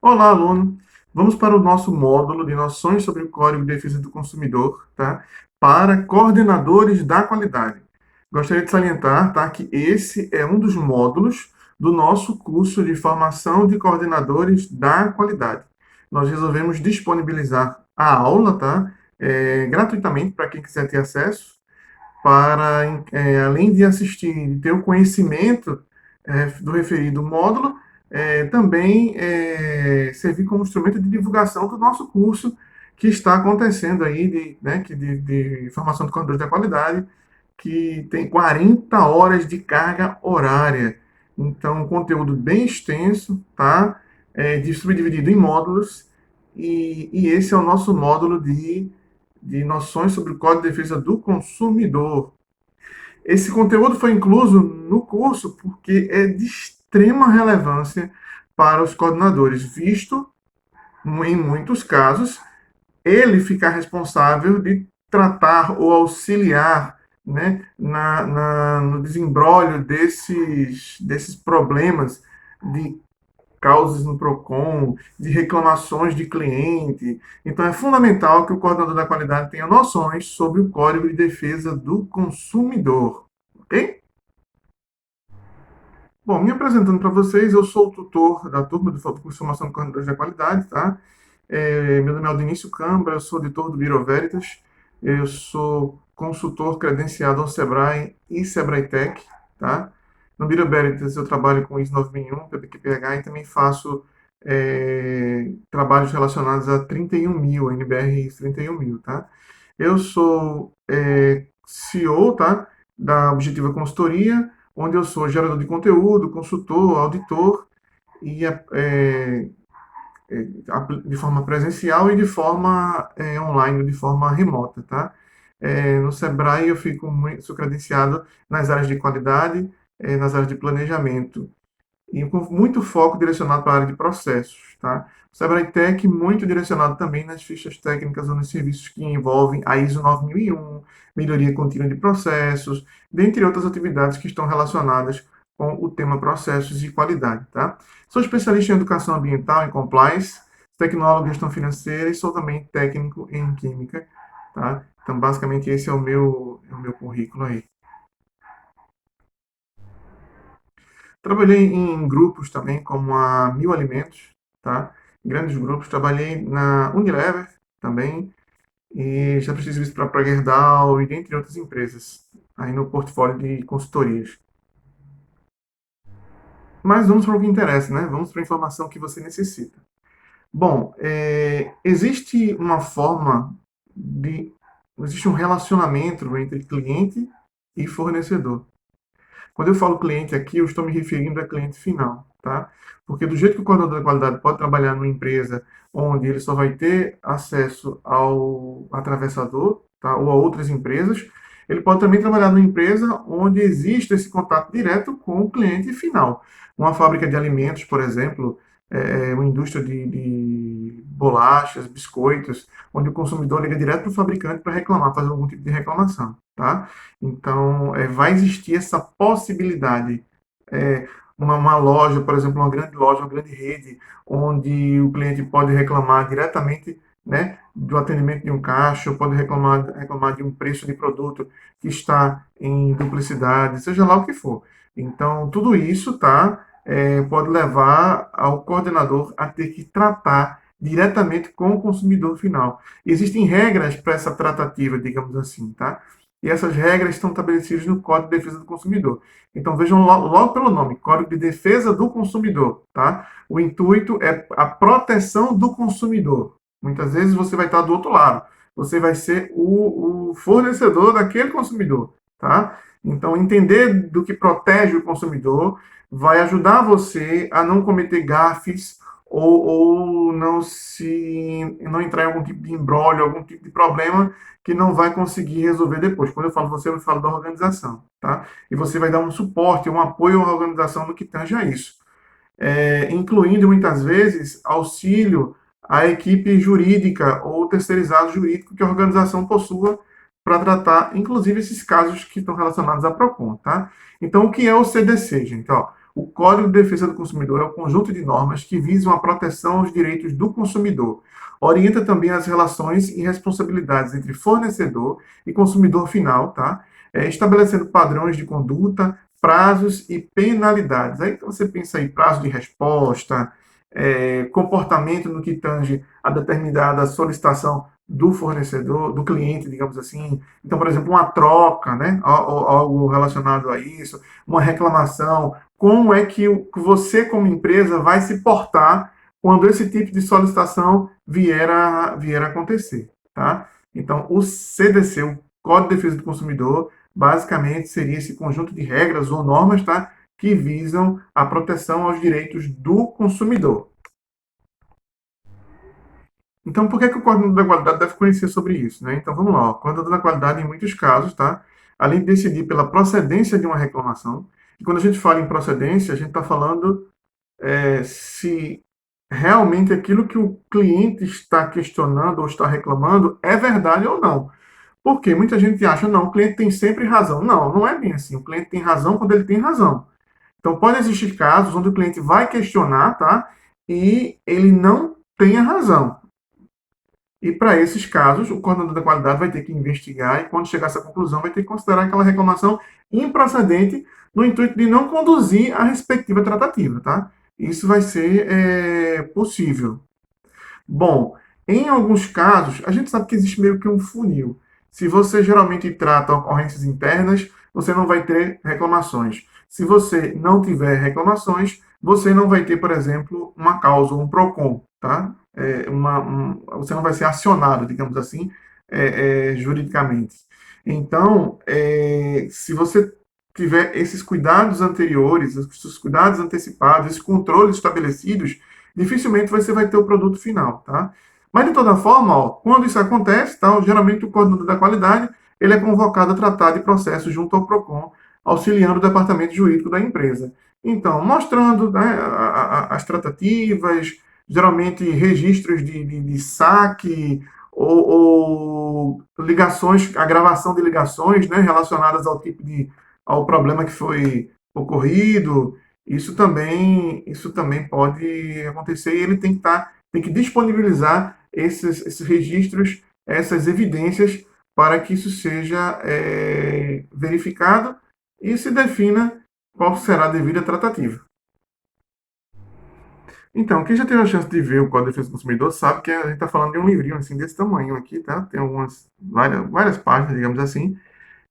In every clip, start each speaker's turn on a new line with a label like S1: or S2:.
S1: Olá, aluno! Vamos para o nosso módulo de noções sobre o Código de Defesa do Consumidor, tá? Para coordenadores da qualidade. Gostaria de salientar, tá, que esse é um dos módulos do nosso curso de formação de coordenadores da qualidade. Nós resolvemos disponibilizar a aula, tá, gratuitamente para quem quiser ter acesso, para, além de assistir e ter o conhecimento do referido módulo, também servir como instrumento de divulgação do nosso curso que está acontecendo aí, de formação de coordenadores da qualidade, que tem 40 horas de carga horária. Então, um conteúdo bem extenso, tá? Subdividido em módulos, e esse é o nosso módulo de noções sobre o Código de Defesa do Consumidor. Esse conteúdo foi incluso no curso porque é de extrema relevância para os coordenadores, visto, em muitos casos, ele ficar responsável de tratar ou auxiliar, né, no desembrólho desses problemas de causas no PROCON, de reclamações de cliente. Então, é fundamental que o coordenador da qualidade tenha noções sobre o Código de Defesa do Consumidor. Ok? Bom, me apresentando para vocês, eu sou o tutor da turma do curso de Formação de Coordenadores da Qualidade, tá? Meu nome é Aldenício Cambra, eu sou editor do Biro Veritas, eu sou consultor credenciado ao Sebrae e Sebrae Tech, tá? No Biro Veritas eu trabalho com ISO 9001, PPQPH e também faço trabalhos relacionados a 31.000, a NBR 31.000, tá? Eu sou CEO, tá? Da Objetiva Consultoria, onde eu sou gerador de conteúdo, consultor, auditor e de forma presencial e de forma online, de forma remota, tá? No Sebrae eu sou credenciado nas áreas de qualidade, nas áreas de planejamento e com muito foco direcionado para a área de processos, tá? O Sebrae Tech muito direcionado também nas fichas técnicas ou nos serviços que envolvem a ISO 9001, melhoria contínua de processos, dentre outras atividades que estão relacionadas com o tema processos de qualidade, tá? Sou especialista em educação ambiental, em compliance, tecnólogo em gestão financeira e sou também técnico em química, tá? Então, basicamente, esse é o meu currículo aí. Trabalhei em grupos também, como a Mil Alimentos, tá? Grandes grupos. Trabalhei na Unilever também, e já fiz serviço para Gerdau e dentre outras empresas, aí no portfólio de consultorias. Mas vamos para o que interessa, né? Vamos para a informação que você necessita. Bom, existe uma forma de. Existe um relacionamento entre cliente e fornecedor. Quando eu falo cliente aqui, eu estou me referindo a cliente final, tá? Porque do jeito que o coordenador da qualidade pode trabalhar numa empresa onde ele só vai ter acesso ao atravessador, tá? Ou a outras empresas, ele pode também trabalhar numa empresa onde existe esse contato direto com o cliente final. Uma fábrica de alimentos, por exemplo, uma indústria de bolachas, biscoitos, onde o consumidor liga direto para o fabricante para reclamar, fazer algum tipo de reclamação, tá? Então, vai existir essa possibilidade. É, uma loja, por exemplo, uma grande loja, uma grande rede, onde o cliente pode reclamar diretamente, né, do atendimento de um caixa, pode reclamar de um preço de produto que está em duplicidade, seja lá o que for. Então, tudo isso, tá, pode levar ao coordenador a ter que tratar diretamente com o consumidor final. Existem regras para essa tratativa, digamos assim, tá? E essas regras estão estabelecidas no Código de Defesa do Consumidor. Então vejam logo pelo nome, Código de Defesa do Consumidor, tá? O intuito é a proteção do consumidor. Muitas vezes você vai estar do outro lado. Você vai ser o fornecedor daquele consumidor, tá? Então entender do que protege o consumidor vai ajudar você a não cometer gafes ou não entrar em algum tipo de embrólio, algum tipo de problema que não vai conseguir resolver depois. Quando eu falo você, eu falo da organização, tá? E você vai dar um suporte, um apoio à organização no que tange a isso, incluindo muitas vezes auxílio à equipe jurídica ou terceirizado jurídico que a organização possua para tratar, inclusive, esses casos que estão relacionados à PROCON, tá? Então, o que é o CDC, gente? Ó, O Código de Defesa do Consumidor é um conjunto de normas que visam a proteção aos direitos do consumidor. Orienta também as relações e responsabilidades entre fornecedor e consumidor final, tá? Estabelecendo padrões de conduta, prazos e penalidades. Aí você pensa aí prazo de resposta, comportamento no que tange a determinada solicitação do fornecedor, do cliente, digamos assim. Então, por exemplo, uma troca, né? Algo relacionado a isso, uma reclamação. Como é que você, como empresa, vai se portar quando esse tipo de solicitação vier a acontecer, tá? Então, o CDC, o Código de Defesa do Consumidor, basicamente seria esse conjunto de regras ou normas, tá? Que visam a proteção aos direitos do consumidor. Então, por que, que o coordenador da qualidade deve conhecer sobre isso? Né? Então, vamos lá. O coordenador da qualidade, em muitos casos, tá? Além de decidir pela procedência de uma reclamação, e quando a gente fala em procedência, a gente está falando se realmente aquilo que o cliente está questionando ou está reclamando é verdade ou não. Porque muita gente acha, não, o cliente tem sempre razão. Não, não é bem assim. O cliente tem razão quando ele tem razão. Então, pode existir casos onde o cliente vai questionar, tá? E ele não tenha razão. E para esses casos, o coordenador da qualidade vai ter que investigar e, quando chegar a essa conclusão, vai ter que considerar aquela reclamação improcedente no intuito de não conduzir a respectiva tratativa, tá? Isso vai ser possível. Bom, em alguns casos, a gente sabe que existe meio que um funil. Se você geralmente trata ocorrências internas, você não vai ter reclamações. Se você não tiver reclamações, você não vai ter, por exemplo, uma causa, um PROCON, tá? Você não vai ser acionado, digamos assim, juridicamente. Então, se você tiver esses cuidados anteriores, esses cuidados antecipados, esses controles estabelecidos, dificilmente você vai ter o produto final, tá? Mas de toda forma, ó, quando isso acontece, tá, geralmente o coordenador da qualidade ele é convocado a tratar de processo junto ao Procon, auxiliando o departamento jurídico da empresa. Então, mostrando, né, as tratativas, geralmente registros de saque ou ligações, a gravação de ligações, né, relacionadas ao tipo ao problema que foi ocorrido. Isso também pode acontecer e ele tem que disponibilizar esses registros, essas evidências, para que isso seja verificado e se defina qual será a devida tratativa. Então, quem já teve a chance de ver o Código de Defesa do Consumidor sabe que a gente está falando de um livrinho assim desse tamanho aqui, tá? Tem várias páginas, digamos assim,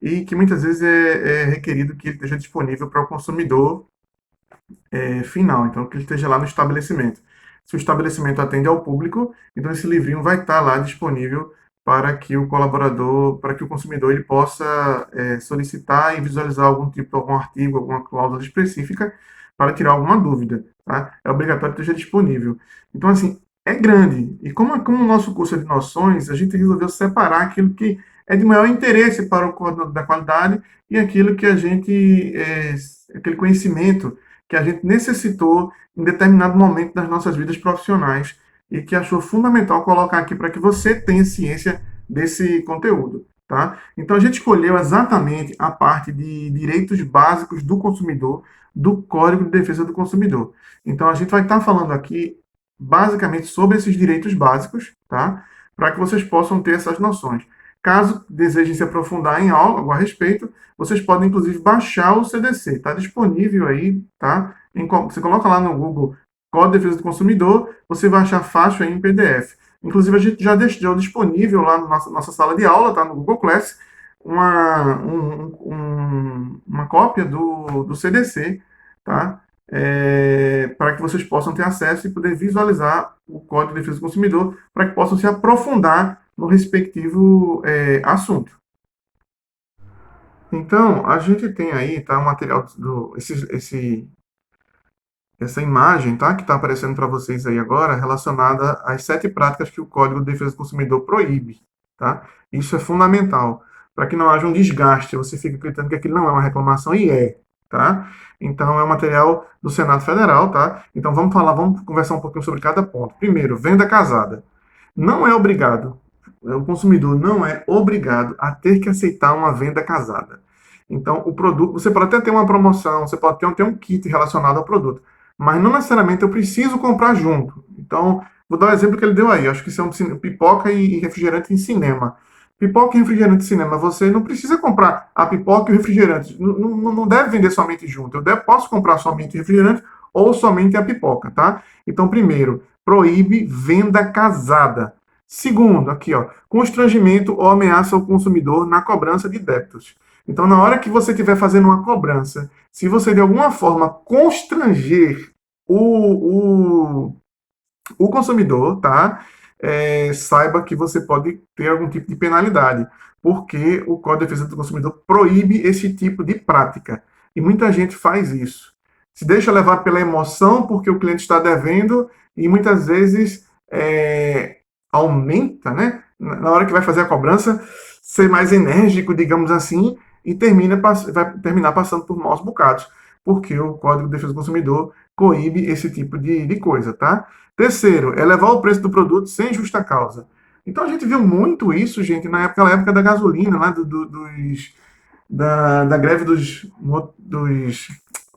S1: e que muitas vezes é requerido que ele esteja disponível para o consumidor final, então que ele esteja lá no estabelecimento. Se o estabelecimento atende ao público, então esse livrinho vai estar lá disponível para que o colaborador, para que o consumidor ele possa solicitar e visualizar algum artigo, alguma cláusula específica para tirar alguma dúvida, tá? É obrigatório que esteja disponível. Então, assim, é grande. E como o nosso curso é de noções, a gente resolveu separar aquilo que é de maior interesse para o coordenador da qualidade e aquilo que aquele conhecimento que a gente necessitou em determinado momento das nossas vidas profissionais e que achou fundamental colocar aqui para que você tenha ciência desse conteúdo. Tá? Então a gente escolheu exatamente a parte de direitos básicos do consumidor do Código de Defesa do Consumidor. Então a gente vai estar falando aqui basicamente sobre esses direitos básicos, tá? Para que vocês possam ter essas noções. Caso desejem se aprofundar em algo a respeito, vocês podem inclusive baixar o CDC. Está disponível aí, tá? Você coloca lá no Google Código de Defesa do Consumidor, você vai achar fácil aí em PDF. Inclusive, a gente já deixou disponível lá na nossa sala de aula, tá? No Google Class, uma cópia do CDC, tá? Para que vocês possam ter acesso e poder visualizar o Código de Defesa do Consumidor, para que possam se aprofundar no respectivo assunto. Então, a gente tem aí, tá, o material essa imagem, tá, que está aparecendo para vocês aí agora, relacionada às 7 práticas que o Código de Defesa do Consumidor proíbe, tá? Isso é fundamental, para que não haja um desgaste, você fica acreditando que aquilo não é uma reclamação e tá? Então, é um material do Senado Federal, tá? Então, vamos conversar um pouquinho sobre cada ponto. Primeiro, venda casada. Não é obrigado, o consumidor não é obrigado a ter que aceitar uma venda casada. Então, o produto, você pode até ter uma promoção, você pode ter um kit relacionado ao produto, mas não necessariamente eu preciso comprar junto. Então, vou dar o exemplo que ele deu aí. Acho que são pipoca e refrigerante em cinema. Pipoca e refrigerante em cinema, você não precisa comprar a pipoca e o refrigerante. Não deve vender somente junto. Posso comprar somente o refrigerante ou somente a pipoca, tá? Então, primeiro, proíbe venda casada. Segundo, aqui, ó, constrangimento ou ameaça ao consumidor na cobrança de débitos. Então, na hora que você estiver fazendo uma cobrança, se você de alguma forma constranger o, o consumidor, tá? Saiba que você pode ter algum tipo de penalidade, porque o Código de Defesa do Consumidor proíbe esse tipo de prática. E muita gente faz isso. Se deixa levar pela emoção, porque o cliente está devendo, e muitas vezes aumenta, né? Na hora que vai fazer a cobrança, ser mais enérgico, digamos assim, e vai terminar passando por maus bocados, porque o Código de Defesa do Consumidor coíbe esse tipo de coisa, tá? Terceiro, elevar o preço do produto sem justa causa. Então a gente viu muito isso, gente, naquela época da gasolina, lá da greve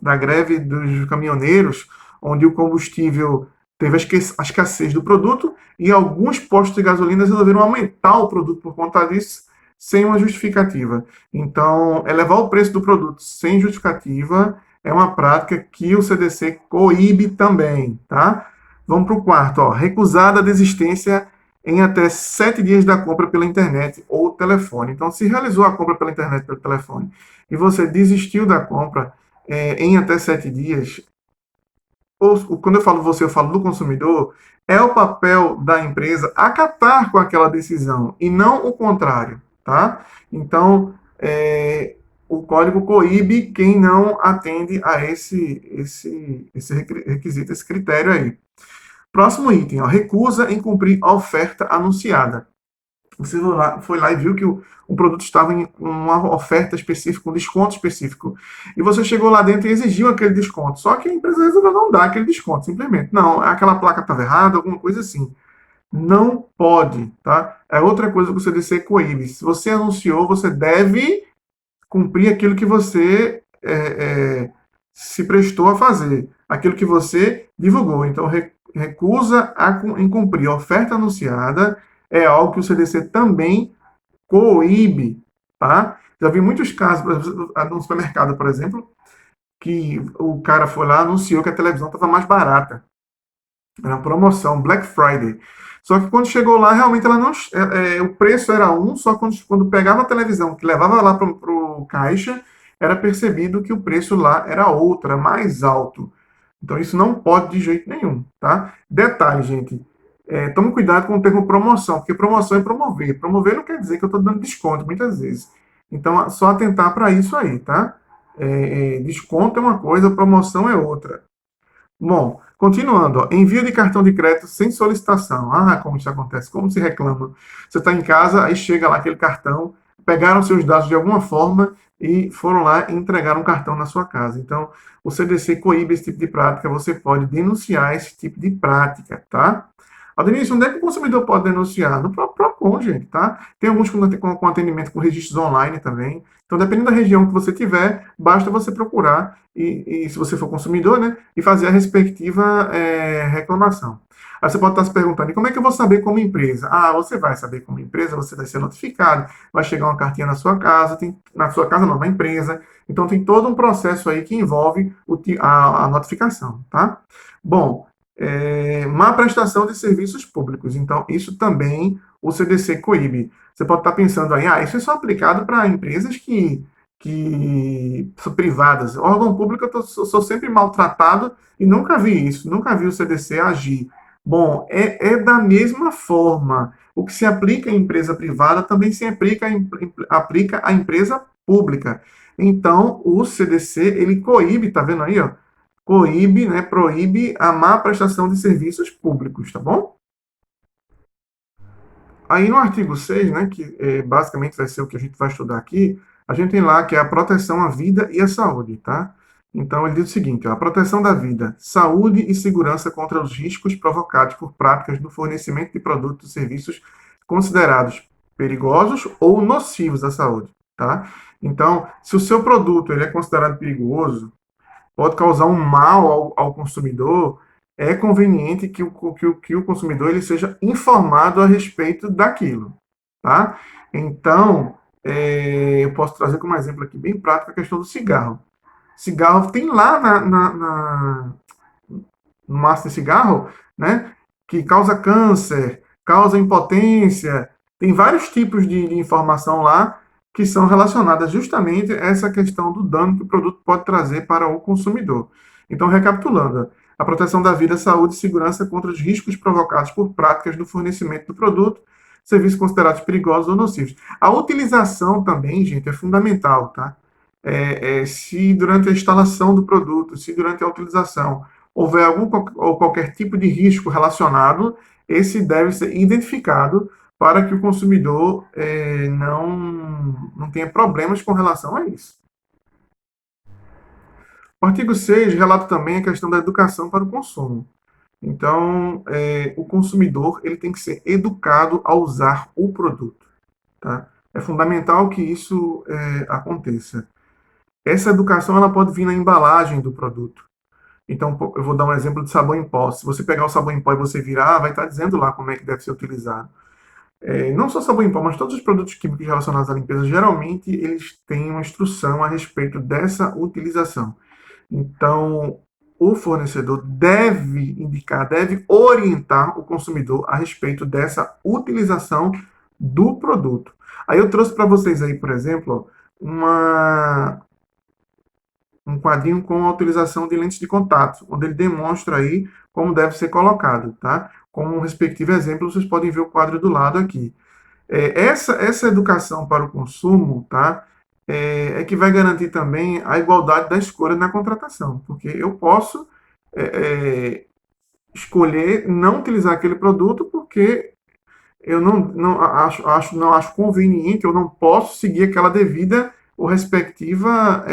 S1: da greve dos caminhoneiros, onde o combustível teve a escassez do produto e alguns postos de gasolina resolveram aumentar o produto por conta disso, sem uma justificativa. Então, elevar o preço do produto sem justificativa é uma prática que o CDC coíbe também, tá? Vamos para o quarto, ó. Recusada a desistência em até 7 dias da compra pela internet ou telefone. Então, se realizou a compra pela internet ou pelo telefone e você desistiu da compra em até 7 dias, ou quando eu falo você, eu falo do consumidor, é o papel da empresa acatar com aquela decisão e não o contrário, tá? Então, o código coíbe quem não atende a esse requisito, esse critério aí. Próximo item, ó, recusa em cumprir a oferta anunciada. Você foi lá e viu que o produto estava em uma oferta específica, um desconto específico. E você chegou lá dentro e exigiu aquele desconto. Só que a empresa resolveu não dar aquele desconto, simplesmente. Não, aquela placa estava errada, alguma coisa assim. Não pode, tá? É outra coisa que o CDC coíbe. Se você anunciou, você deve cumprir aquilo que você se prestou a fazer, aquilo que você divulgou. Então, recusa em cumprir a oferta anunciada é algo que o CDC também coíbe, tá? Já vi muitos casos, no supermercado, por exemplo, que o cara foi lá, anunciou que a televisão estava mais barata. Era uma promoção, Black Friday. Só que quando chegou lá, realmente ela não, o preço era um, só quando pegava a televisão, que levava lá para o caixa, era percebido que o preço lá era outro, era mais alto. Então isso não pode de jeito nenhum, tá? Detalhe, gente, tome cuidado com o termo promoção, porque promoção é promover. Promover não quer dizer que eu estou dando desconto, muitas vezes. Então, só atentar para isso aí, tá? Desconto é uma coisa, promoção é outra. Bom, continuando, ó, envio de cartão de crédito sem solicitação. Ah, como isso acontece, como se reclama. Você está em casa, aí chega lá aquele cartão, pegaram seus dados de alguma forma e foram lá e entregaram um cartão na sua casa. Então, o CDC coíbe esse tipo de prática, você pode denunciar esse tipo de prática, tá? Denise, onde é que o consumidor pode denunciar? No próprio PROCON, gente, tá? Tem alguns com atendimento com registros online também. Então, dependendo da região que você tiver, basta você procurar e se você for consumidor, né, e fazer a respectiva reclamação. Aí você pode estar se perguntando, e como é que eu vou saber como empresa? Ah, você vai saber como empresa, você vai ser notificado, vai chegar uma cartinha na sua casa, na sua casa não, na empresa. Então, tem todo um processo aí que envolve a notificação, tá? Bom, má prestação de serviços públicos. Então, isso também o CDC coíbe. Você pode estar pensando aí, isso é só aplicado para empresas que são privadas. Órgão público, eu sou sempre maltratado e nunca vi isso, nunca vi o CDC agir. Bom, é da mesma forma. O que se aplica em empresa privada também se aplica à empresa pública. Então, o CDC, ele coíbe, tá vendo aí, ó? Coíbe, né, proíbe a má prestação de serviços públicos, tá bom? Aí no artigo 6, né, que basicamente vai ser o que a gente vai estudar aqui, a gente tem lá que é a proteção à vida e à saúde, tá? Então ele diz o seguinte, ó, a proteção da vida, saúde e segurança contra os riscos provocados por práticas no fornecimento de produtos e serviços considerados perigosos ou nocivos à saúde. tá? Então, se o seu produto ele é considerado perigoso, pode causar um mal ao consumidor, é conveniente que o consumidor ele seja informado a respeito daquilo, tá? Então, eu posso trazer como exemplo aqui bem prático a questão do cigarro. Cigarro tem lá no maço de cigarro, né, que causa câncer, causa impotência, tem vários tipos de informação lá que são relacionadas justamente a essa questão do dano que o produto pode trazer para o consumidor. Então, recapitulando, a proteção da vida, saúde e segurança contra os riscos provocados por práticas do fornecimento do produto, serviços considerados perigosos ou nocivos. A utilização também, gente, é fundamental, tá? Se durante a instalação do produto, se durante a utilização houver algum ou qualquer tipo de risco relacionado, esse deve ser identificado para que o consumidor não tenha problemas com relação a isso. O artigo 6 relata também a questão da educação para o consumo. Então, o consumidor ele tem que ser educado a usar o produto. Tá? É fundamental que isso aconteça. Essa educação ela pode vir na embalagem do produto. Então, eu vou dar um exemplo de sabão em pó. Se você pegar o sabão em pó e você virar, vai estar dizendo lá como é que deve ser utilizado. Não só sabão em pó, mas todos os produtos químicos relacionados à limpeza, geralmente eles têm uma instrução a respeito dessa utilização. Então, o fornecedor deve indicar, deve orientar o consumidor a respeito dessa utilização do produto. Aí eu trouxe para vocês aí, por exemplo, um quadrinho com a utilização de lentes de contato, onde ele demonstra aí como deve ser colocado, tá? Como um respectivo exemplo, vocês podem ver o quadro do lado aqui. Essa educação para o consumo, tá? Que vai garantir também a igualdade da escolha na contratação, porque eu posso é, é, escolher não utilizar aquele produto porque eu não acho conveniente, eu não posso seguir aquela devida ou respectiva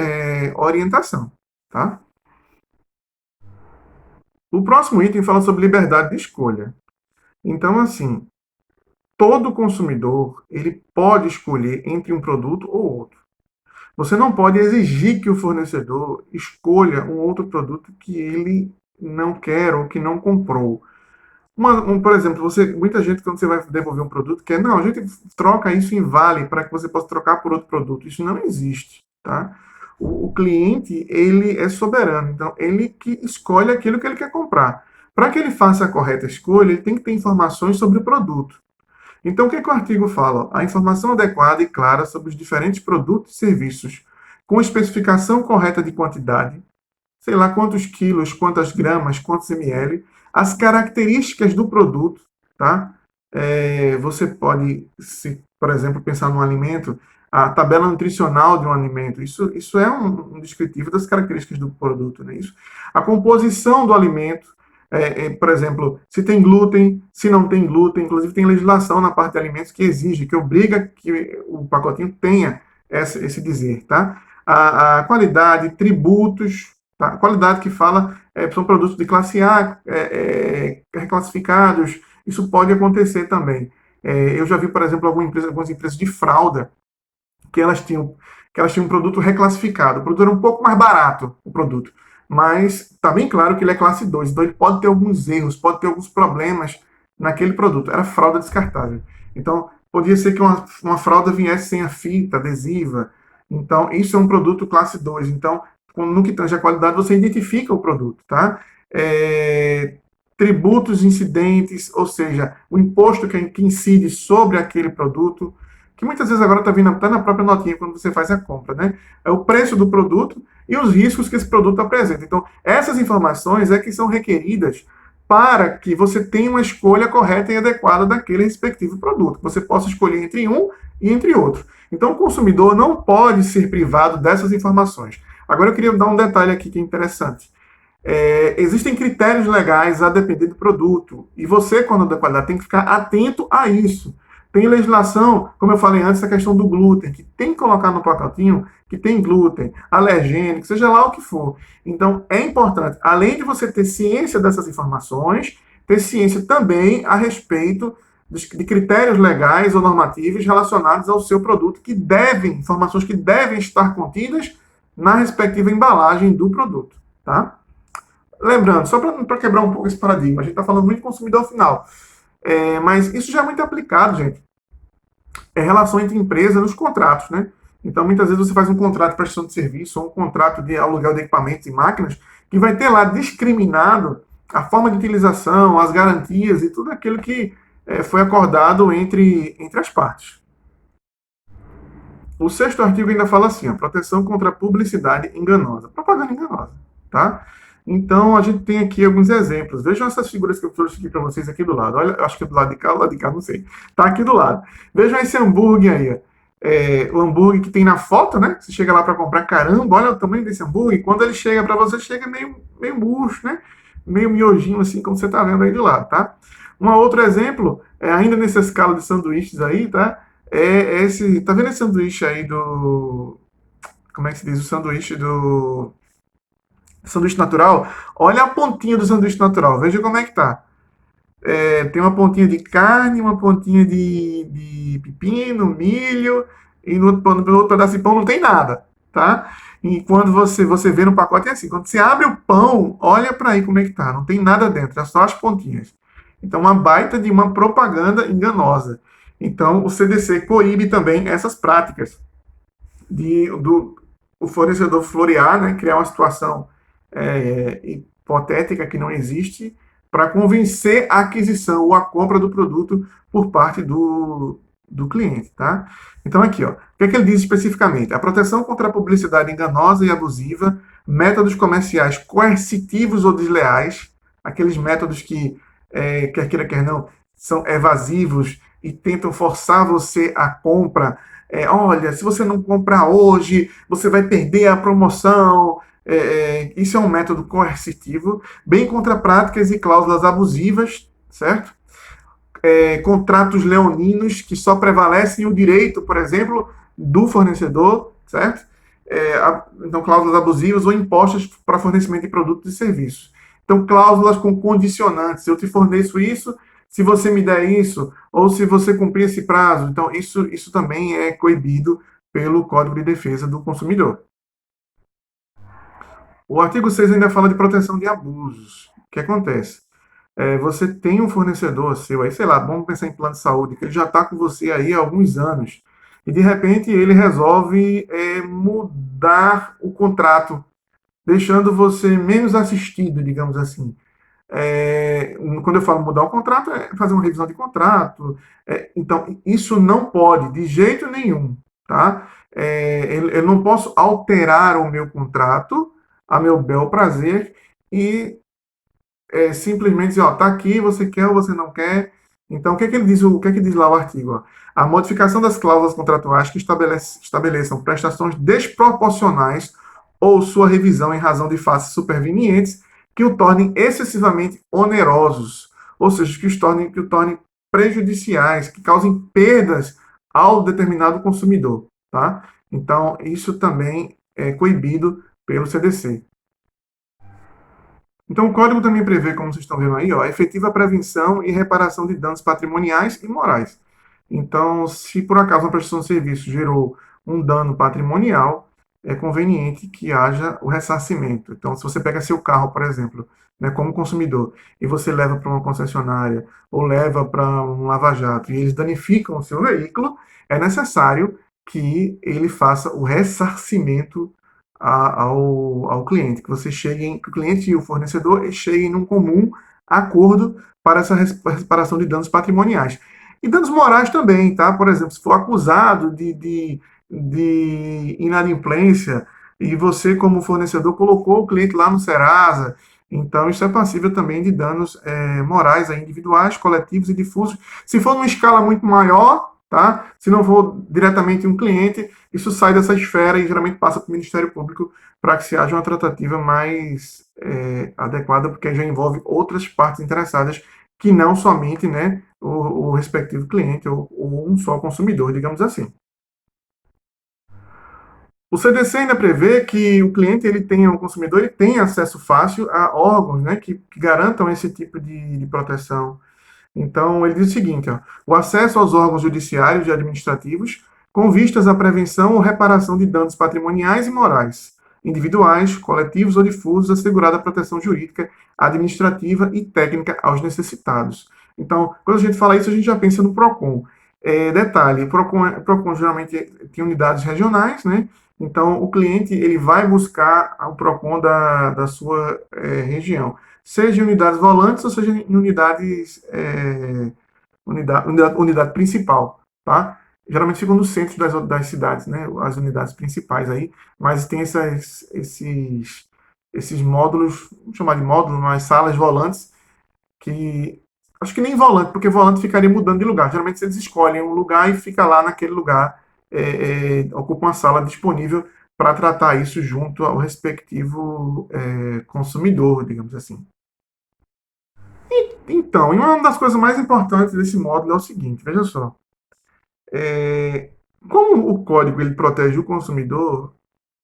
S1: orientação, tá? O próximo item fala sobre liberdade de escolha. Então, assim, todo consumidor ele pode escolher entre um produto ou outro. Você não pode exigir que o fornecedor escolha um outro produto que ele não quer ou que não comprou. Por exemplo, muita gente, quando você vai devolver um produto, quer, não, a gente troca isso em vale para que você possa trocar por outro produto. Isso não existe, tá? O cliente, ele é soberano, então ele que escolhe aquilo que ele quer comprar. Para que ele faça a correta escolha, ele tem que ter informações sobre o produto. Então, o que, que o artigo fala? A informação adequada e clara sobre os diferentes produtos e serviços, com especificação correta de quantidade, sei lá quantos quilos, quantas gramas, quantos ml, as características do produto, tá? Você pode, se, por exemplo, pensar num alimento, a tabela nutricional de um alimento, isso é um descritivo das características do produto, né? Isso. A composição do alimento, por exemplo, se tem glúten, se não tem glúten, inclusive tem legislação na parte de alimentos que exige, que obriga que o pacotinho tenha esse dizer, tá? A qualidade, tributos, tá? A qualidade que fala são produtos de classe A, reclassificados, isso pode acontecer também. Eu já vi, por exemplo, algumas empresas de fralda que elas tinham um produto reclassificado. O produto era um pouco mais barato, o produto. Mas está bem claro que ele é classe 2, então ele pode ter alguns erros, pode ter alguns problemas naquele produto. Era fralda descartável. Então, podia ser que uma fralda viesse sem a fita adesiva. Então, isso é um produto classe 2. Então, no que tange a qualidade, você identifica o produto, tá? Tributos incidentes, ou seja, o imposto que incide sobre aquele produto, que muitas vezes agora está vindo até na própria notinha quando você faz a compra, né? É o preço do produto e os riscos que esse produto apresenta. Então, essas informações é que são requeridas para que você tenha uma escolha correta e adequada daquele respectivo produto. Que você possa escolher entre um e entre outro. Então, o consumidor não pode ser privado dessas informações. Agora, eu queria dar um detalhe aqui que é interessante. Existem critérios legais a depender do produto. E você, quando da qualidade, tem que ficar atento a isso. Tem legislação, como eu falei antes, a questão do glúten, que tem que colocar no pacotinho que tem glúten, alergênico, seja lá o que for. Então, é importante, além de você ter ciência dessas informações, ter ciência também a respeito de critérios legais ou normativos relacionados ao seu produto, informações que devem estar contidas na respectiva embalagem do produto, tá? Lembrando, só para quebrar um pouco esse paradigma, a gente está falando muito de consumidor final, mas isso já é muito aplicado, gente. É relação entre empresa nos contratos, né? Então, muitas vezes você faz um contrato de prestação de serviço ou um contrato de aluguel de equipamentos e máquinas que vai ter lá discriminado a forma de utilização, as garantias e tudo aquilo que foi acordado entre as partes. O sexto artigo ainda fala assim, ó, proteção contra a publicidade enganosa, propaganda enganosa, tá? Então, a gente tem aqui alguns exemplos. Vejam essas figuras que eu trouxe aqui para vocês aqui do lado. Olha, acho que é do lado de cá, do lado de cá, não sei. Tá aqui do lado. Vejam esse hambúrguer aí, ó. O hambúrguer que tem na foto, né? Você chega lá para comprar, caramba, olha o tamanho desse hambúrguer. E quando ele chega para você, chega meio murcho, né? Meio miojinho, assim, como você tá vendo aí do lado, tá? Um outro exemplo, ainda nessa escala de sanduíches aí, tá? Esse, tá vendo esse sanduíche aí do, como é que se diz? O sanduíche natural. Olha a pontinha do sanduíche natural, veja como é que tá. Tem uma pontinha de carne, uma pontinha de pepino, milho, e no outro pedaço de pão não tem nada, tá? E quando você vê no pacote é assim, quando você abre o pão, olha para aí como é que tá, não tem nada dentro, é só as pontinhas. Então, uma baita de uma propaganda enganosa. Então, o CDC coíbe também essas práticas do o fornecedor florear, né, criar uma situação hipotética que não existe, para convencer a aquisição ou a compra do produto por parte do cliente, tá? Então aqui, ó, o que é que ele diz especificamente? A proteção contra a publicidade enganosa e abusiva, métodos comerciais coercitivos ou desleais, aqueles métodos que, quer queira, quer não, são evasivos e tentam forçar você à compra. Olha, se você não comprar hoje, você vai perder a promoção. Isso é um método coercitivo, bem contra práticas e cláusulas abusivas, certo? Contratos leoninos que só prevalecem o direito, por exemplo, do fornecedor, certo? Então, cláusulas abusivas ou impostas para fornecimento de produtos e serviços. Então, cláusulas com condicionantes. Eu te forneço isso, se você me der isso, ou se você cumprir esse prazo. Então, isso também é coibido pelo Código de Defesa do Consumidor. O artigo 6 ainda fala de proteção de abusos. O que acontece? Você tem um fornecedor seu aí, sei lá, vamos pensar em plano de saúde, que ele já está com você aí há alguns anos, e de repente ele resolve mudar o contrato, deixando você menos assistido, digamos assim. Quando eu falo mudar o contrato, é fazer uma revisão de contrato. Então, isso não pode, de jeito nenhum, tá? Eu não posso alterar o meu contrato a meu bel prazer e simplesmente dizer, ó, tá aqui, você quer ou você não quer. Então, o que é que ele diz, o que é que diz lá o artigo? Ó? A modificação das cláusulas contratuais que estabeleçam prestações desproporcionais ou sua revisão em razão de fatos supervenientes que o tornem excessivamente onerosos, ou seja, que o tornem prejudiciais, que causem perdas ao determinado consumidor, tá? Então, isso também é coibido pelo CDC. Então, o código também prevê, como vocês estão vendo aí, ó, a efetiva prevenção e reparação de danos patrimoniais e morais. Então, se por acaso uma prestação de serviço gerou um dano patrimonial, é conveniente que haja o ressarcimento. Então, se você pega seu carro, por exemplo, né, como consumidor, e você leva para uma concessionária ou leva para um lava-jato e eles danificam o seu veículo, é necessário que ele faça o ressarcimento ao cliente, que você cheguem, que o cliente e o fornecedor cheguem num comum acordo para essa reparação de danos patrimoniais. E danos morais também, tá? Por exemplo, se for acusado de inadimplência e você, como fornecedor, colocou o cliente lá no Serasa, então isso é passível também de danos morais individuais, coletivos e difusos. Se for numa escala muito maior, tá? Se não for diretamente um cliente, isso sai dessa esfera e geralmente passa para o Ministério Público para que se haja uma tratativa mais adequada, porque já envolve outras partes interessadas que não somente, né, o respectivo cliente ou um só consumidor, digamos assim. O CDC ainda prevê que o cliente, o consumidor, ele tem acesso fácil a órgãos, né, que garantam esse tipo de proteção. Então, ele diz o seguinte: ó, o acesso aos órgãos judiciários e administrativos com vistas à prevenção ou reparação de danos patrimoniais e morais, individuais, coletivos ou difusos, assegurada a proteção jurídica, administrativa e técnica aos necessitados. Então, quando a gente fala isso, a gente já pensa no PROCON. Detalhe, o PROCON geralmente tem unidades regionais, né? Então, o cliente ele vai buscar o PROCON da sua região, seja em unidades volantes ou seja em unidades, unidade principal, tá? Geralmente ficam no centro das cidades, né? As unidades principais aí, mas tem esses módulos, vamos chamar de módulos, mas salas volantes que acho que nem volante, porque volante ficaria mudando de lugar. Geralmente eles escolhem um lugar e fica lá naquele lugar, ocupa uma sala disponível para tratar isso junto ao respectivo consumidor, digamos assim. Então, e uma das coisas mais importantes desse módulo é o seguinte, veja só, é, como o código ele protege o consumidor,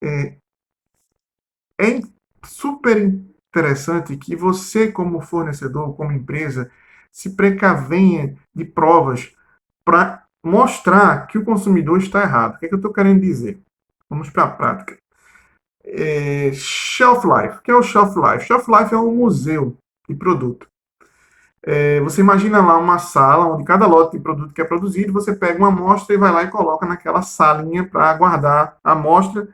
S1: é super interessante que você, como fornecedor, como empresa, se precavenha de provas para mostrar que o consumidor está errado. O que é que eu estou querendo dizer? Vamos para a prática. Shelf Life. O que é o Shelf Life? Shelf Life é um museu de produto. Você imagina lá uma sala onde cada lote de produto que é produzido, você pega uma amostra e vai lá e coloca naquela salinha para guardar a amostra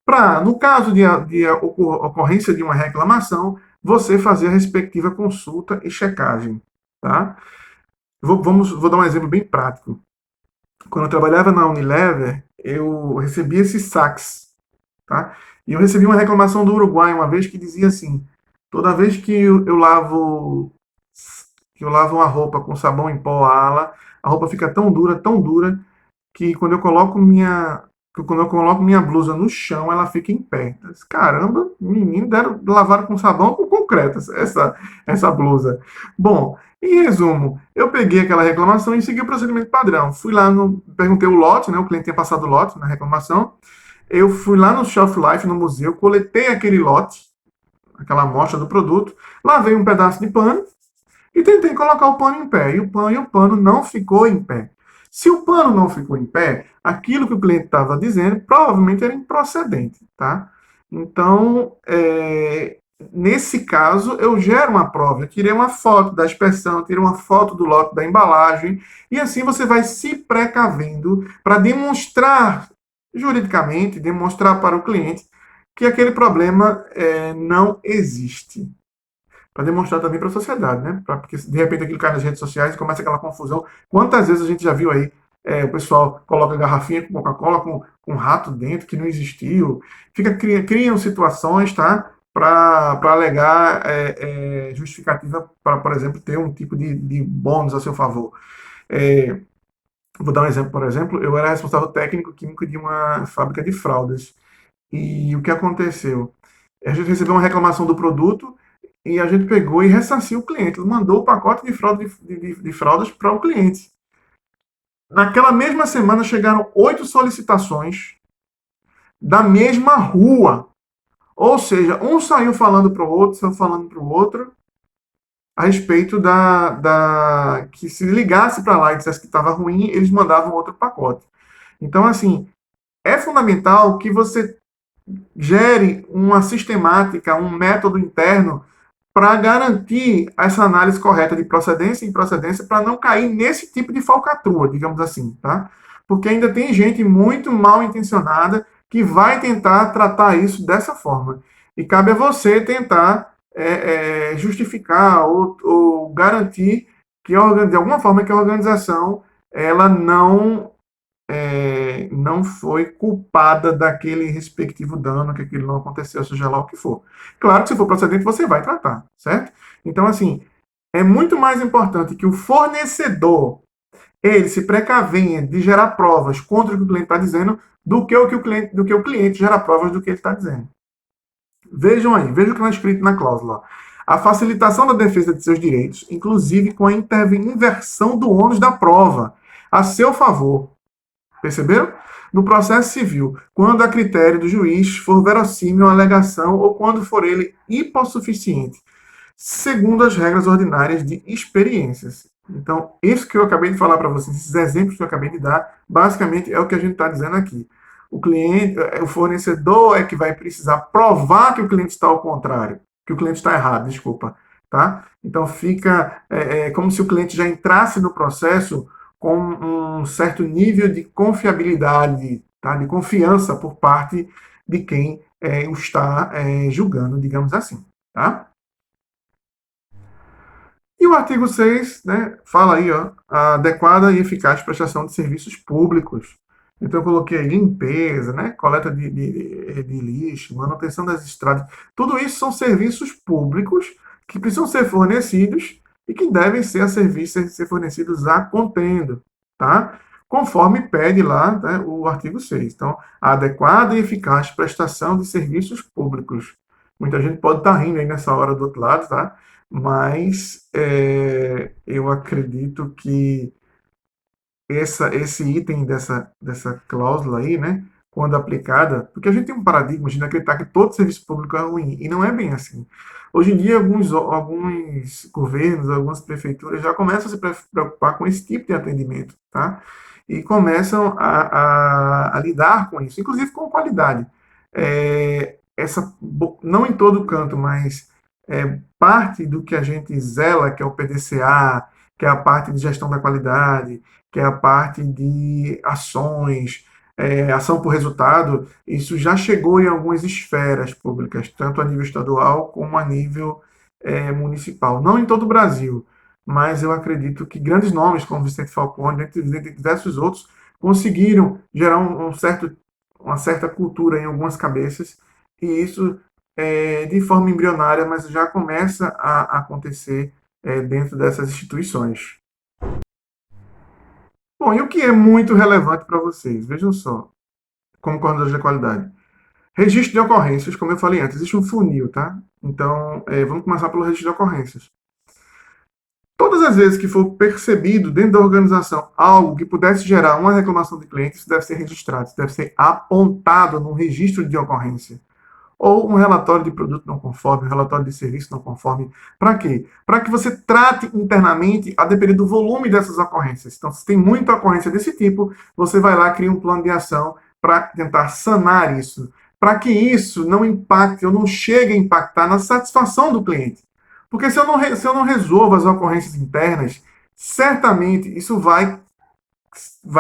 S1: para, no caso de ocorrência de uma reclamação, você fazer a respectiva consulta e checagem. Tá? Vou dar um exemplo bem prático. Quando eu trabalhava na Unilever, eu recebia esses saques. Tá? E eu recebi uma reclamação do Uruguai uma vez que dizia assim: toda vez que eu lavo uma roupa com sabão em pó ala, a roupa fica tão dura, que quando eu coloco minha blusa no chão, ela fica em pé. Caramba, menino, lavaram com sabão com concreto essa blusa. Bom, em resumo, eu peguei aquela reclamação e segui o procedimento padrão. Fui lá, perguntei o lote, né? O cliente tinha passado o lote na reclamação. Eu fui lá no Shelf Life, no museu, coletei aquele lote, aquela amostra do produto, lavei um pedaço de pano e tentei colocar o pano em pé. E o pano não ficou em pé. Se o pano não ficou em pé, aquilo que o cliente estava dizendo provavelmente era improcedente, tá? Então, nesse caso, eu gero uma prova. Eu tirei uma foto da inspeção, tirei uma foto do lote da embalagem, e assim você vai se precavendo para demonstrar juridicamente, demonstrar para o cliente que aquele problema não existe, para demonstrar também para a sociedade, né? Porque de repente aquilo cai nas redes sociais e começa aquela confusão. Quantas vezes a gente já viu aí o pessoal coloca garrafinha com Coca-Cola com rato dentro que não existiu, criam situações, tá? Para alegar justificativa para, por exemplo, ter um tipo de bônus a seu favor. É, vou dar um exemplo, por exemplo, eu era responsável técnico químico de uma fábrica de fraldas. E o que aconteceu? A gente recebeu uma reclamação do produto e a gente pegou e ressarciu o cliente. Mandou o pacote de fraldas para o cliente. Naquela mesma semana chegaram 8 solicitações da mesma rua. Ou seja, um saiu falando para o outro, saiu falando para o outro, a respeito que se ligasse para lá e dissesse que estava ruim, eles mandavam outro pacote. Então, assim, é fundamental que você gere uma sistemática, um método interno para garantir essa análise correta de procedência e improcedência para não cair nesse tipo de falcatrua, digamos assim, tá? Porque ainda tem gente muito mal intencionada que vai tentar tratar isso dessa forma. E cabe a você tentar justificar ou garantir que de alguma forma que a organização ela não foi culpada daquele respectivo dano, que aquilo não aconteceu, seja lá o que for. Claro que se for procedente, você vai tratar, certo? Então, assim, é muito mais importante que o fornecedor ele se precavenha de gerar provas contra o que o cliente está dizendo do que o cliente gera provas do que ele está dizendo. Vejam aí, vejam o que está escrito na cláusula. A facilitação da defesa de seus direitos, inclusive com a inversão do ônus da prova, a seu favor. Perceberam? No processo civil, quando a critério do juiz for verossímil a alegação ou quando for ele hipossuficiente, segundo as regras ordinárias de experiências. Então, isso que eu acabei de falar para vocês, esses exemplos que eu acabei de dar, basicamente é o que a gente está dizendo aqui. O cliente, o fornecedor é que vai precisar provar que o cliente está ao contrário, que o cliente está errado, desculpa, tá? Então fica como se o cliente já entrasse no processo com um certo nível de confiabilidade, tá? De confiança por parte de quem o está julgando, digamos assim, tá? E o artigo 6, né, fala aí, ó, a adequada e eficaz prestação de serviços públicos. Então eu coloquei aí limpeza, né, coleta de lixo, manutenção das estradas. Tudo isso são serviços públicos que precisam ser fornecidos e que devem ser a serviços ser fornecidos a contendo, tá? Conforme pede lá, né, o artigo 6. Então, a adequada e eficaz prestação de serviços públicos. Muita gente pode estar rindo aí nessa hora do outro lado, tá? Mas eu acredito que esse item dessa cláusula aí, né, quando aplicada, porque a gente tem um paradigma de acreditar que todo serviço público é ruim, e não é bem assim. Hoje em dia, alguns governos, algumas prefeituras já começam a se preocupar com esse tipo de atendimento, tá? E começam a lidar com isso, inclusive com qualidade. Não em todo canto, mas parte do que a gente zela, que é o PDCA, que é a parte de gestão da qualidade, que é a parte de ações, ação por resultado, isso já chegou em algumas esferas públicas, tanto a nível estadual como a nível municipal. Não em todo o Brasil, mas eu acredito que grandes nomes como Vicente Falcone, entre diversos outros, conseguiram gerar uma certa cultura em algumas cabeças, e isso de forma embrionária, mas já começa a acontecer dentro dessas instituições. Bom, e o que é muito relevante para vocês? Vejam só, como coordenadores de qualidade. Registro de ocorrências, como eu falei antes, existe um funil, tá? Então, vamos começar pelo registro de ocorrências. Todas as vezes que for percebido dentro da organização algo que pudesse gerar uma reclamação de cliente, isso deve ser registrado, isso deve ser apontado no registro de ocorrência ou um relatório de produto não conforme, um relatório de serviço não conforme. Para quê? Para que você trate internamente a depender do volume dessas ocorrências. Então, se tem muita ocorrência desse tipo, você vai lá, cria um plano de ação para tentar sanar isso, para que isso não impacte ou não chegue a impactar na satisfação do cliente. Porque se eu não resolvo as ocorrências internas, certamente isso vai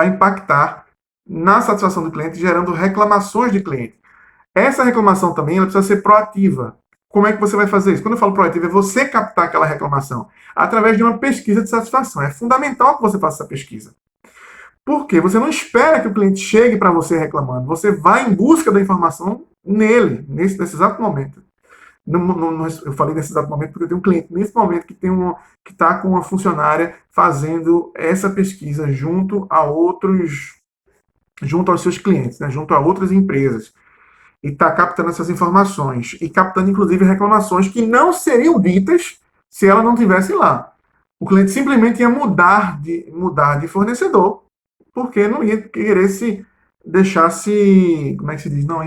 S1: impactar na satisfação do cliente, gerando reclamações de cliente. Essa reclamação também ela precisa ser proativa. Como é que você vai fazer isso? Quando eu falo proativa, é você captar aquela reclamação através de uma pesquisa de satisfação. É fundamental que você faça essa pesquisa. Por quê? Você não espera que o cliente chegue para você reclamando. Você vai em busca da informação nele, nesse exato momento. Eu falei nesse exato momento porque eu tenho um cliente nesse momento que está com uma funcionária fazendo essa pesquisa junto aos seus clientes, né, junto a outras empresas e está captando essas informações e captando inclusive reclamações que não seriam ditas se ela não tivesse lá. O cliente simplesmente ia mudar de fornecedor porque não ia querer se deixar se, como é que se diz, não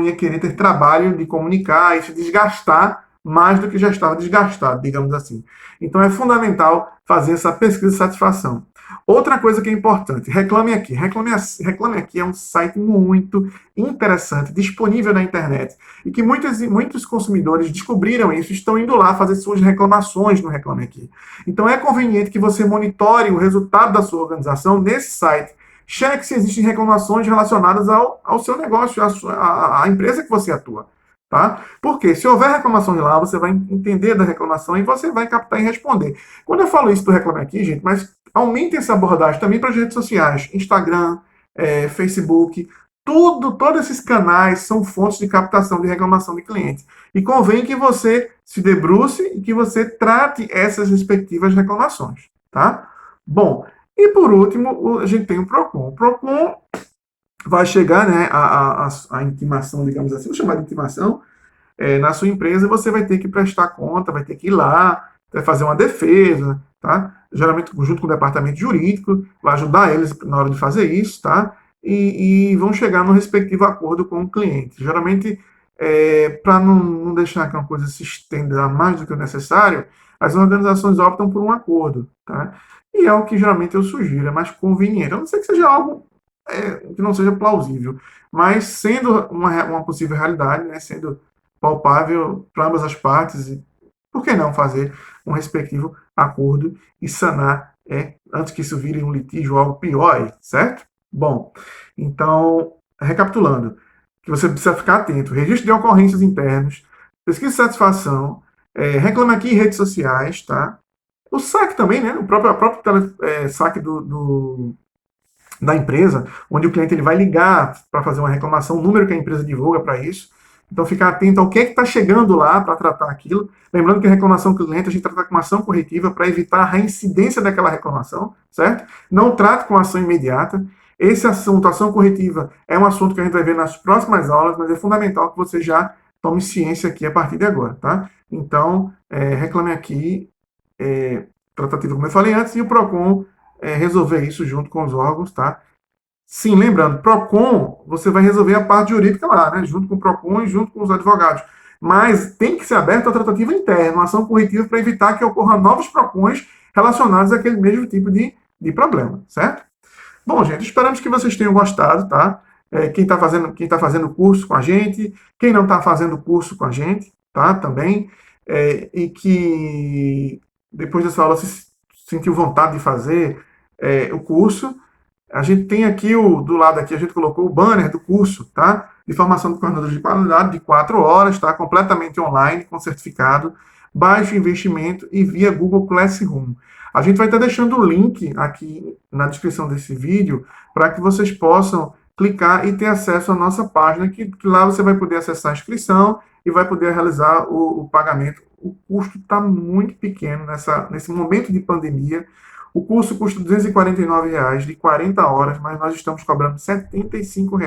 S1: ia querer ter trabalho de comunicar e se desgastar mais do que já estava desgastado, digamos assim. Então é fundamental fazer essa pesquisa de satisfação. Outra coisa que é importante, Reclame Aqui. Reclame Aqui é um site muito interessante, disponível na internet, e que muitos consumidores descobriram isso e estão indo lá fazer suas reclamações no Reclame Aqui. Então é conveniente que você monitore o resultado da sua organização nesse site. Cheque se existem reclamações relacionadas ao seu negócio, à empresa que você atua. Tá? Porque se houver reclamação de lá, você vai entender da reclamação e você vai captar e responder. Quando eu falo isso do Reclame Aqui, gente, mas aumente essa abordagem também para as redes sociais, Instagram, Facebook, todos esses canais são fontes de captação de reclamação de clientes. E convém que você se debruce e que você trate essas respectivas reclamações, tá? Bom, e por último, a gente tem o PROCON. O PROCON vai chegar, né, a intimação, digamos assim, vou chamar de intimação, na sua empresa, você vai ter que prestar conta, vai ter que ir lá, vai fazer uma defesa, tá? Geralmente junto com o departamento jurídico, vai ajudar eles na hora de fazer isso, tá? E vão chegar no respectivo acordo com o cliente. Geralmente, para não deixar que uma coisa se estenda mais do que o necessário, as organizações optam por um acordo, tá? E é o que geralmente eu sugiro, é mais conveniente. A não ser que seja algo que não seja plausível, mas sendo uma possível realidade, né, sendo palpável para ambas as partes, e por que não fazer um respectivo acordo e sanar antes que isso vire um litígio ou algo pior aí, certo? Bom, então, recapitulando, que você precisa ficar atento, registro de ocorrências internos, pesquisa de satisfação, reclame aqui em redes sociais, tá? O saque também, né? O próprio saque da empresa, onde o cliente ele vai ligar para fazer uma reclamação, o número que a empresa divulga para isso. Então, ficar atento ao que é que está chegando lá para tratar aquilo. Lembrando que a reclamação do cliente a gente trata com ação corretiva para evitar a reincidência daquela reclamação, certo? Não trate com ação imediata. Esse assunto, ação corretiva, é um assunto que a gente vai ver nas próximas aulas, mas é fundamental que você já tome ciência aqui a partir de agora, tá? Então, reclame aqui, tratativa, como eu falei antes, e o PROCON resolver isso junto com os órgãos, tá? Sim, lembrando, PROCON, você vai resolver a parte jurídica lá, né? Junto com o PROCON e junto com os advogados. Mas tem que ser aberta a tratativa interna, uma ação corretiva para evitar que ocorram novos PROCONs relacionados àquele mesmo tipo de problema, certo? Bom, gente, esperamos que vocês tenham gostado, tá? Quem tá fazendo curso com a gente, quem não está fazendo curso com a gente, tá? Também. E que depois dessa aula se sentiu vontade de fazer o curso. A gente tem aqui, do lado aqui, a gente colocou o banner do curso, tá? De formação de coordenadores de qualidade, de 4 horas, tá? Completamente online, com certificado, baixo investimento e via Google Classroom. A gente vai estar deixando o link aqui na descrição desse vídeo para que vocês possam clicar e ter acesso à nossa página, que lá você vai poder acessar a inscrição e vai poder realizar o pagamento. O custo está muito pequeno nesse momento de pandemia. O curso custa R$ 249 de 40 horas, mas nós estamos cobrando R$ 75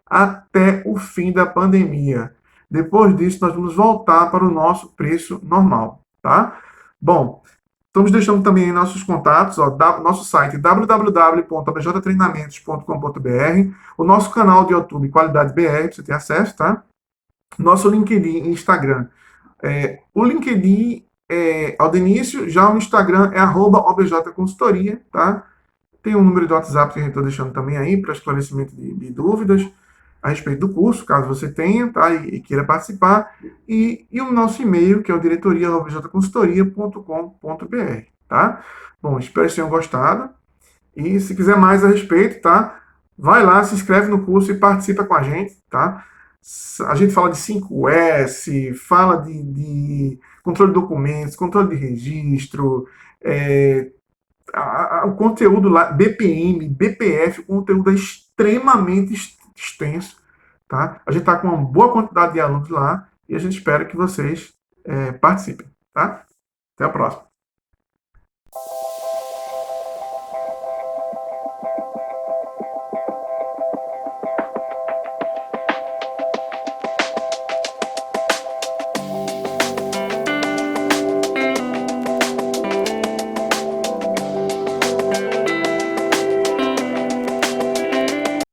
S1: até o fim da pandemia. Depois disso, nós vamos voltar para o nosso preço normal, tá? Bom, estamos deixando também nossos contatos, nosso site www.abjtreinamentos.com.br, o nosso canal de YouTube Qualidade BR, você tem acesso, tá? Nosso LinkedIn e Instagram. O LinkedIn ao do início, já o Instagram é @objconsultoria, tá? Tem um número de WhatsApp que a gente está deixando também aí para esclarecimento de dúvidas a respeito do curso, caso você tenha, tá? E queira participar. E o nosso e-mail, que é o diretoria@objconsultoria.com.br, tá? Bom, espero que tenham gostado. E se quiser mais a respeito, tá? Vai lá, se inscreve no curso e participa com a gente, tá? A gente fala de 5S, fala de controle de documentos, controle de registro, o conteúdo lá, BPM, BPF, o conteúdo é extremamente extenso, tá? A gente está com uma boa quantidade de alunos lá e a gente espera que vocês participem, tá? Até a próxima.